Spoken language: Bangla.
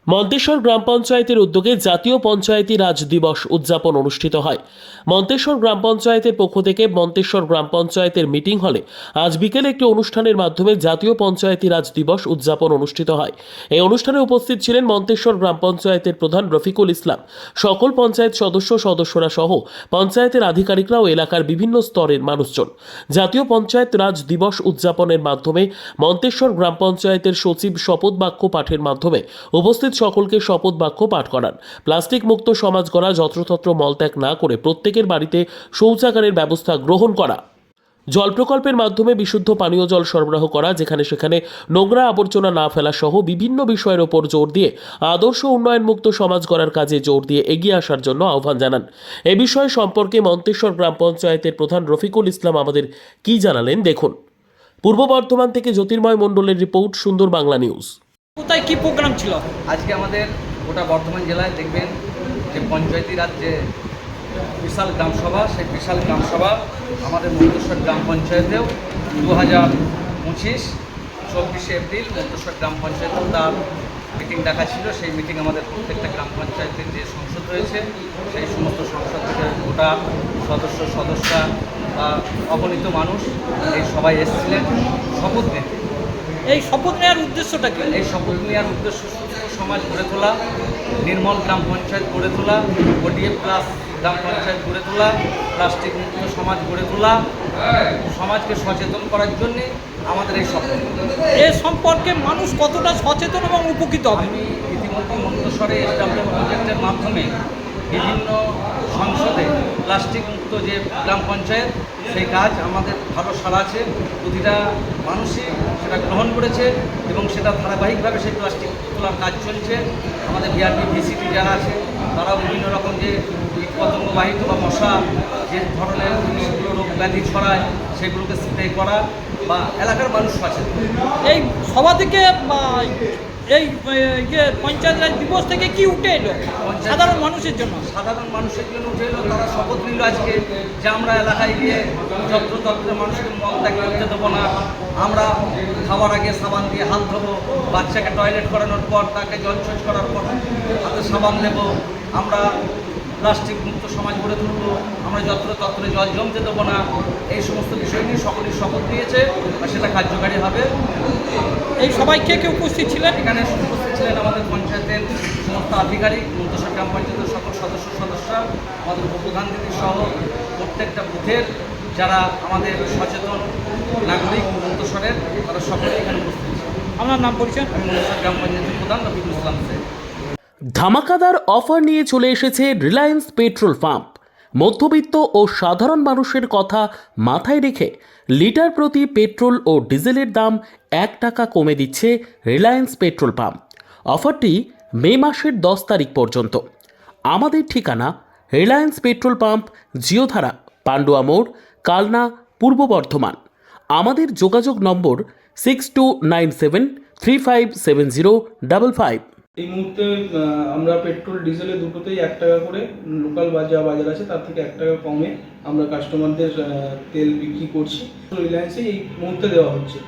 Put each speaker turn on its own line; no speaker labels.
মন্তেশ্বর গ্রাম পঞ্চায়েতের উদ্যোগে জাতীয় পঞ্চায়েতি রাজ দিবস উদযাপন অনুষ্ঠিত হয়। মন্তেশ্বর গ্রাম পঞ্চায়েতের পক্ষ থেকে মন্তেশ্বর গ্রাম পঞ্চায়েতের মিটিং হলে আজ বিকেলে একটি অনুষ্ঠানের মাধ্যমে জাতীয় পঞ্চায়েতি রাজ দিবস উদযাপন অনুষ্ঠিত হয়। এই অনুষ্ঠানে উপস্থিত ছিলেন মন্তেশ্বর গ্রাম পঞ্চায়েতের প্রধান রফিকুল ইসলাম, সকল পঞ্চায়েত সদস্যরা সহ পঞ্চায়েতের আধিকারিকরা ও এলাকার বিভিন্ন স্তরের মানুষজন। জাতীয় পঞ্চায়েত রাজ দিবস উদযাপনের মাধ্যমে মন্তেশ্বর গ্রাম পঞ্চায়েতের সচিব শপথ বাক্য পাঠের মাধ্যমে উপস্থিত সকলকে শপথ বাক্য পাঠ করান। প্লাস্টিক মুক্ত সমাজ গড়া, যত্রতত্র মলত্যাগ না করে প্রত্যেকের বাড়িতে শৌচাগারের ব্যবস্থা গ্রহণ করা, জল প্রকল্পের মাধ্যমে বিশুদ্ধ পানীয় জল সরবরাহ করা, যেখানে সেখানে নোংরা আবর্জনা না ফেলা সহ বিভিন্ন বিষয়ের ওপর জোর দিয়ে আদর্শ উন্নয়ন মুক্ত সমাজ গড়ার কাজে জোর দিয়ে এগিয়ে আসার জন্য আহ্বান জানান। এ বিষয়ে সম্পর্কে মন্তেশ্বর গ্রাম পঞ্চায়েতের প্রধান রফিকুল ইসলাম আমাদের কি জানালেন দেখুন। পূর্ব বর্ধমান থেকে জ্যোতির্ময় মণ্ডলের রিপোর্ট, সুন্দর বাংলা নিউজ।
কোথায় কি প্রোগ্রাম ছিল?
আজকে আমাদের গোটা বর্ধমান জেলায় দেখবেন যে পঞ্চায়েতি রাজ যে বিশাল গ্রামসভা, সেই বিশাল গ্রামসভা আমাদের মন্তেশ্বর গ্রাম পঞ্চায়েতেও 2025 এপ্রিল মন্তেশ্বর গ্রাম পঞ্চায়েতেও তার মিটিং ডাকা ছিল। সেই মিটিং আমাদের প্রত্যেকটা গ্রাম পঞ্চায়েতের যে সংসদ রয়েছে সেই সমস্ত সংসদ থেকে গোটা সদস্যরা বা অগণিত মানুষ এই সবাই এসেছিলেন শপথ নিতে।
এই শপথ নেওয়ার উদ্দেশ্যটা কি?
এই শপথ নেওয়ার উদ্দেশ্য সুস্থ সমাজ গড়ে তোলা, নির্মল গ্রাম পঞ্চায়েত গড়ে তোলা, ওডিএফ প্লাস গ্রাম পঞ্চায়েত গড়ে তোলা, প্লাস্টিক মুক্ত সমাজ গড়ে তোলা, সমাজকে সচেতন করার জন্যে আমাদের এই শপথ।
এ সম্পর্কে মানুষ কতটা সচেতন এবং উপকৃত হবে?
আমি ইতিমধ্যে মন্তেশ্বরে এসডব্লিউ প্রজেক্টের মাধ্যমে বিভিন্ন সংসদে প্লাস্টিক মুক্ত যে গ্রাম পঞ্চায়েত, সেই কাজ আমাদের ভালো সাড়া আছে। প্রতিটা মানুষই সেটা গ্রহণ করেছে এবং সেটা ধারাবাহিকভাবে সেই প্লাস্টিক তোলার কাজ চলছে। আমাদের বিআরপি ভিসিটি যারা আছে তারাও বিভিন্ন রকম যে কীট পতঙ্গবাহিত বা মশা যে ধরনের জিনিসগুলো রোগ ব্যাধি ছড়ায় সেগুলোকে স্প্রে করা বা এলাকার মানুষ সচেতন।
এই সভা থেকে এই পঞ্চায়েত রাজ দিবস থেকে কি উঠে এলো সাধারণ মানুষের জন্য?
সাধারণ মানুষের জন্য উঠে এলো, তারা শপথ নিল আজকে যে আমরা এলাকায় গিয়ে যত্রতত্র মানুষকে মলত্যাগ করতে দেবো না, আমরা খাওয়ার আগে সাবান দিয়ে হাত ধোবো, বাচ্চাকে টয়লেট করানোর পর তাকে জলছজ করার পর হাতে সাবান দেবো, আমরা প্লাস্টিক মুক্ত সমাজ গড়ে তুলব, আমরা যত্রতত্রে জল জমতে দেবো না। এই সমস্ত বিষয় নিয়ে সকলেই শপথ নিয়েছে আর সেটা কার্যকারী হবে।
এই সবাই কে কে উপস্থিত ছিলেন?
এখানে উপস্থিত ছিলেন আমাদের পঞ্চায়েতের সমস্ত আধিকারিক, মন্তেশ্বর গ্রাম পঞ্চায়েতের সকল সদস্যরা, আমাদের উপপ্রধান দিদি সহ প্রত্যেকটা বুথের যারা আমাদের সচেতন নাগরিক মন্তেশ্বরের, তারা সকলেই এখানে উপস্থিত ছিলেন।
আপনার নাম পরিচয়?
আমি মন্তেশ্বর গ্রাম পঞ্চায়েতের প্রধান রফিকুল ইসলাম স্যার।
ধামাকাদার অফার নিয়ে চলে এসেছে রিলায়েন্স পেট্রোল পাম্প। মধ্যবিত্ত ও সাধারণ মানুষের কথা মাথায় রেখে লিটার প্রতি পেট্রোল ও ডিজেলের দাম 1 টাকা কমে দিচ্ছে রিলায়েন্স পেট্রোল পাম্প। অফারটি মে মাসের 10 তারিখ পর্যন্ত। আমাদের ঠিকানা রিলায়েন্স পেট্রোল পাম্প, জিওধারা, পান্ডুয়া মোড়, কালনা, পূর্ব বর্ধমান। আমাদের যোগাযোগ নম্বর 6297357055।
এই মুহূর্তে আমরা পেট্রোল ডিজেলে দুটোতেই 1 টাকা করে, লোকাল বাজার আছে তার থেকে 1 টাকা কমে আমরা কাস্টমারদের তেল বিক্রি করছি। রিলায়েন্সে এই মুহূর্তে দেওয়া হচ্ছে।